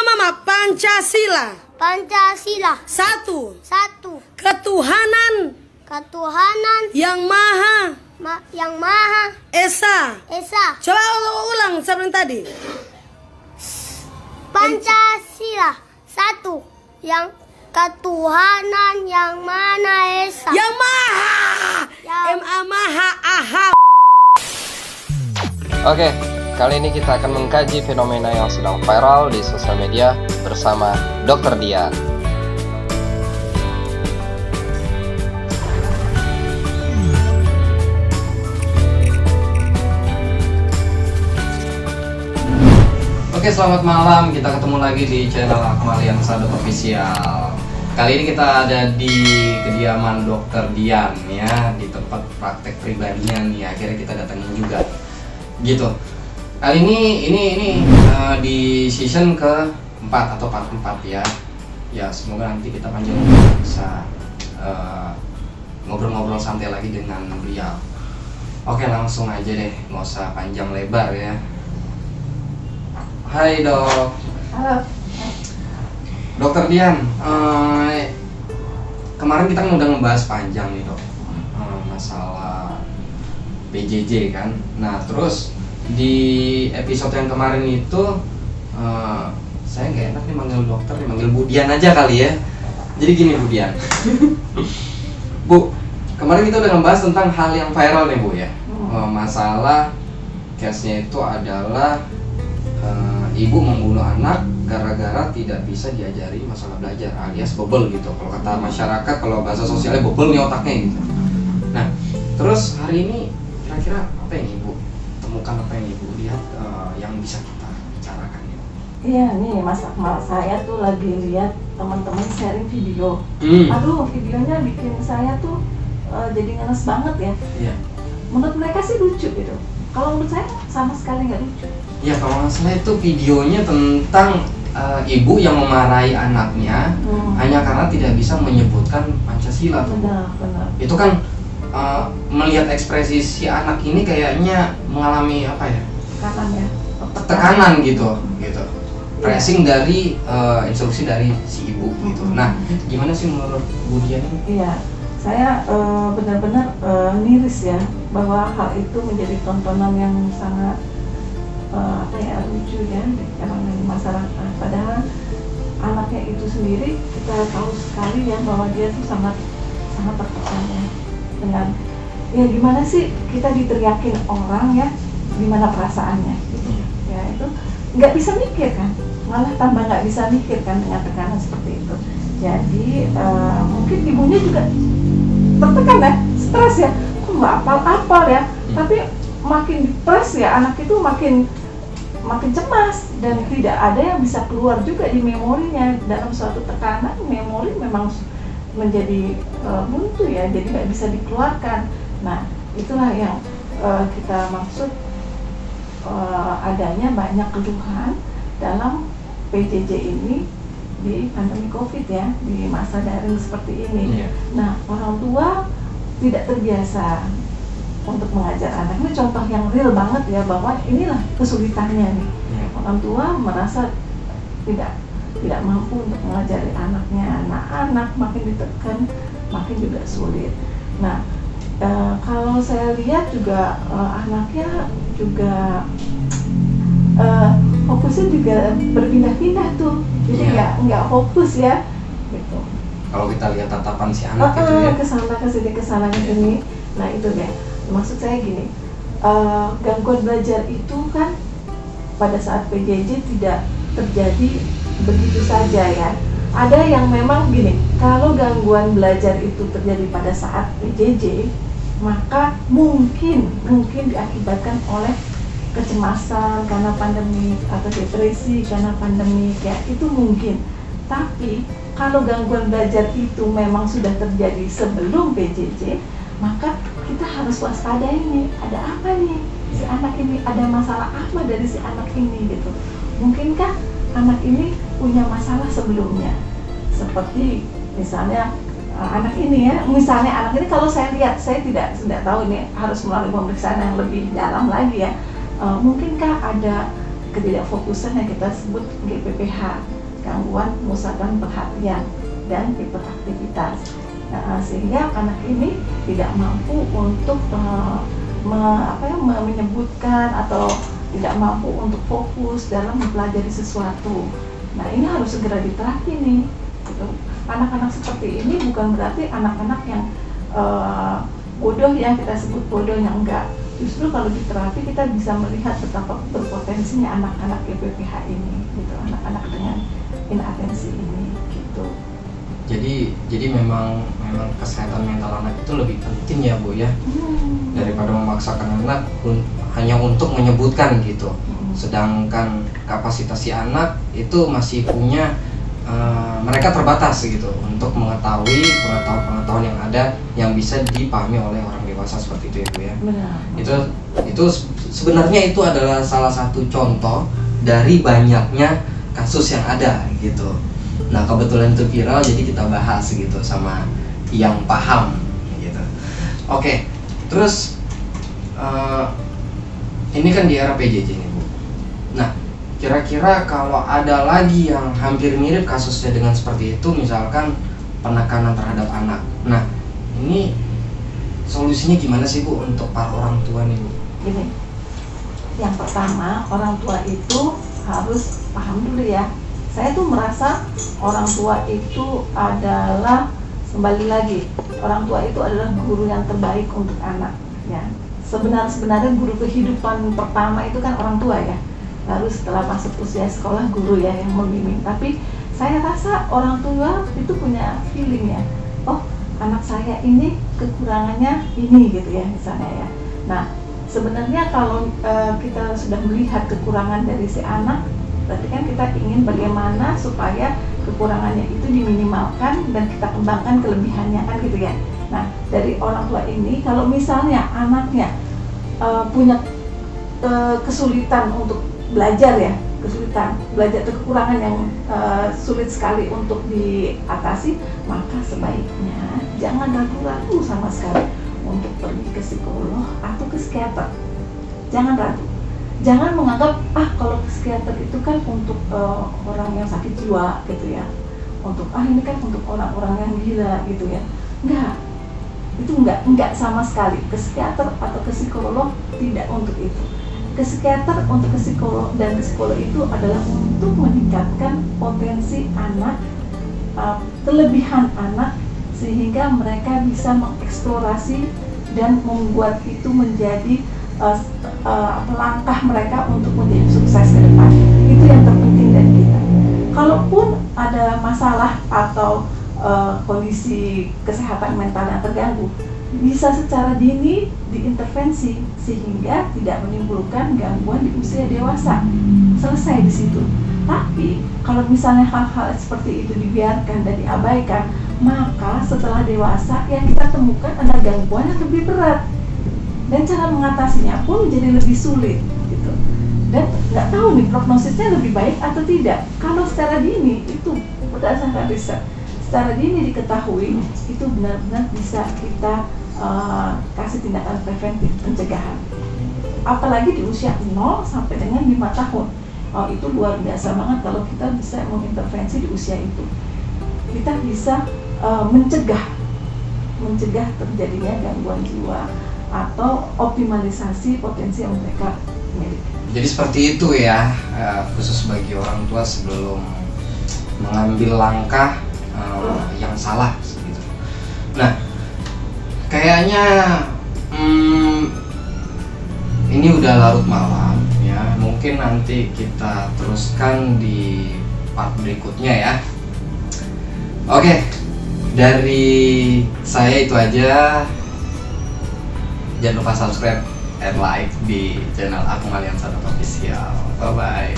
Mama, Pancasila. Pancasila. Satu. Satu. Ketuhanan Yang Maha Esa. Esa. Coba ulang sebelum tadi. Pancasila. Satu. Yang ketuhanan yang Maha Esa. Yang Maha. Yang Maha Aha. Oke, kali ini kita akan mengkaji fenomena yang sedang viral di sosial media bersama Dr. Dian. Oke, selamat malam. Kita ketemu lagi di channel Akmal yang Sadap Official. Kali ini kita ada di kediaman Dr. Dian ya, di tempat praktek pribadinya nih. Akhirnya kita datangin juga. Gitu. Kali ini di season ke-4 atau part 4 ya. Ya, semoga nanti kita panjang bisa ngobrol-ngobrol santai lagi dengan beliau. Oke, langsung aja deh, nggak usah panjang lebar ya. Hai dok. Halo. Dokter Dian, kemarin kita udah ngebahas panjang nih dok, masalah PJJ kan. Nah terus di episode yang kemarin itu saya nggak enak nih manggil dokter, nih manggil Bu Dian aja kali ya. Jadi gini Bu Dian, Bu, kemarin kita udah ngebahas tentang hal yang viral nih Bu ya, masalah case-nya itu adalah ibu membunuh anak gara-gara tidak bisa diajari masalah belajar, alias bebel gitu. Kalau kata masyarakat, kalau bahasa sosialnya bebel nih otaknya gitu. Nah, terus hari ini kira-kira apa yang ibu temukan, apa yang ibu lihat yang bisa kita bicarakan ya? Iya nih Mas Akmal, saya tuh lagi lihat teman-teman sharing video. Aduh, videonya bikin saya tuh jadi ngenes banget ya. Iya. Menurut mereka sih lucu gitu. Kalau menurut saya sama sekali nggak lucu. Ya kalau nggak salah itu videonya tentang ibu yang memarahi anaknya hanya karena tidak bisa menyebutkan Pancasila. Benar. Itu kan melihat ekspresi si anak ini kayaknya mengalami apa ya? Tekanan gitu. Pressing dari instruksi dari si ibu gitu. Nah, gimana sih menurut Bu Dian ini? Iya, saya benar-benar miris ya bahwa hal itu menjadi tontonan yang sangat lucu ya di kalangan masyarakat. Padahal anaknya itu sendiri kita tahu sekali ya bahwa dia tuh sangat tertekan ya dengan ya gimana sih kita diteriakin orang ya, gimana perasaannya gitu. Ya itu nggak bisa mikir kan, malah tambah nggak bisa mikir kan dengan tekanan seperti itu. Jadi mungkin ibunya juga tertekan ya, stres ya, kok nggak apal-apal ya, tapi makin dipres ya anak itu makin cemas dan tidak ada yang bisa keluar juga di memorinya. Dalam suatu tekanan memori memang menjadi buntu ya, jadi nggak bisa dikeluarkan. Nah itulah yang kita maksud adanya banyak keluhan dalam PJJ ini di pandemi COVID ya, di masa daring seperti ini. Nah orang tua tidak terbiasa untuk mengajar anak. Ini contoh yang real banget ya, bahwa inilah kesulitannya nih. Orang tua merasa tidak mampu untuk mengajari anaknya. Nah, anak makin ditekan, makin juga sulit. Nah, kalau saya lihat juga anaknya juga fokusnya juga berpindah-pindah tuh. Jadi nggak fokus ya, gitu. Kalau kita lihat tatapan si anak itu ya. Kesana kesini. Nah, itu deh. Maksud saya gini, gangguan belajar itu kan pada saat PJJ tidak terjadi begitu saja ya. Ada yang memang gini, kalau gangguan belajar itu terjadi pada saat PJJ, maka mungkin diakibatkan oleh kecemasan karena pandemi atau depresi karena pandemi, ya itu mungkin. Tapi kalau gangguan belajar itu memang sudah terjadi sebelum PJJ, maka kita harus waspada ini, ada apa nih si anak ini, ada masalah apa dari si anak ini gitu. Mungkinkah anak ini punya masalah sebelumnya, seperti misalnya anak ini ya, misalnya anak ini kalau saya lihat, saya tidak tahu ini, harus melalui pemeriksaan yang lebih dalam lagi ya. Mungkinkah ada ketidakfokusan yang kita sebut GPPH, gangguan pemusatan perhatian dan hiperaktivitas. Nah, sehingga anak ini tidak mampu untuk menyebutkan atau tidak mampu untuk fokus dalam mempelajari sesuatu. Nah, ini harus segera diterapi nih. Gitu. Anak-anak seperti ini bukan berarti anak-anak yang bodoh ya, kita sebut bodoh, yang enggak. Justru kalau diterapi kita bisa melihat betapa berpotensinya anak-anak GPPH ini, gitu, anak-anak dengan inatensi ini, gitu. Jadi memang kesehatan mental anak itu lebih penting ya Bu ya, daripada memaksakan anak hanya untuk menyebutkan gitu. Sedangkan kapasitas si anak itu masih punya mereka terbatas gitu untuk mengetahui pengetahuan yang ada yang bisa dipahami oleh orang dewasa seperti itu ya Bu ya. Benar. Itu sebenarnya itu adalah salah satu contoh dari banyaknya kasus yang ada gitu. Nah, kebetulan itu viral jadi kita bahas gitu sama yang paham gitu. Oke, terus ini kan di era PJJ nih Bu. Nah, kira-kira kalau ada lagi yang hampir mirip kasusnya dengan seperti itu, misalkan penekanan terhadap anak. Nah, ini solusinya gimana sih Bu untuk para orang tua nih Bu? Gini, yang pertama orang tua itu harus paham dulu ya. Saya tuh merasa orang tua itu adalah, kembali lagi, orang tua itu adalah guru yang terbaik untuk anak ya. Sebenarnya guru kehidupan pertama itu kan orang tua ya. Lalu setelah masuk usia sekolah, guru ya yang membimbing. Tapi saya rasa orang tua itu punya feeling ya, oh anak saya ini kekurangannya ini gitu ya misalnya ya. Nah, sebenarnya kalau kita sudah melihat kekurangan dari si anak, berarti kan kita ingin bagaimana supaya kekurangannya itu diminimalkan dan kita kembangkan kelebihannya kan gitu ya. Nah, dari orang tua ini kalau misalnya anaknya punya kesulitan untuk belajar ya, kesulitan belajar atau kekurangan yang sulit sekali untuk diatasi, maka sebaiknya jangan ragu-ragu sama sekali untuk pergi ke psikolog atau ke psikiater. Jangan ragu. Jangan menganggap kalau psikiater itu kan untuk orang yang sakit jiwa gitu ya, untuk ini kan untuk orang-orang yang gila gitu ya. Enggak, itu enggak sama sekali. Ke psikiater atau ke psikolog tidak untuk itu. Ke psikiater, untuk ke psikolog dan ke psikolog itu adalah untuk meningkatkan potensi anak, kelebihan anak, sehingga mereka bisa mengeksplorasi dan membuat itu menjadi langkah mereka untuk menjadi sukses ke depan. Itu yang terpenting dari kita. Kalaupun ada masalah atau kondisi kesehatan mental yang terganggu, bisa secara dini diintervensi sehingga tidak menimbulkan gangguan di usia dewasa. Selesai di situ. Tapi kalau misalnya hal-hal seperti itu dibiarkan dan diabaikan, maka setelah dewasa yang kita temukan ada gangguan yang lebih berat. Dan cara mengatasinya pun menjadi lebih sulit gitu. Dan nggak tahu nih prognosisnya lebih baik atau tidak. Kalau secara dini itu berdasarkan riset, secara dini diketahui itu benar-benar bisa kita kasih tindakan preventif pencegahan. Apalagi di usia 0 sampai dengan 5 tahun. Itu luar biasa banget kalau kita bisa mengintervensi di usia itu. Kita bisa mencegah terjadinya gangguan jiwa atau optimalisasi potensi yang mereka miliki. Jadi seperti itu ya, khusus bagi orang tua sebelum mengambil langkah yang salah gitu. Nah, kayaknya ini udah larut malam ya. Mungkin nanti kita teruskan di part berikutnya ya. Oke, dari saya itu aja. Jangan lupa subscribe and like di channel Akmal Liansat Official. Bye bye.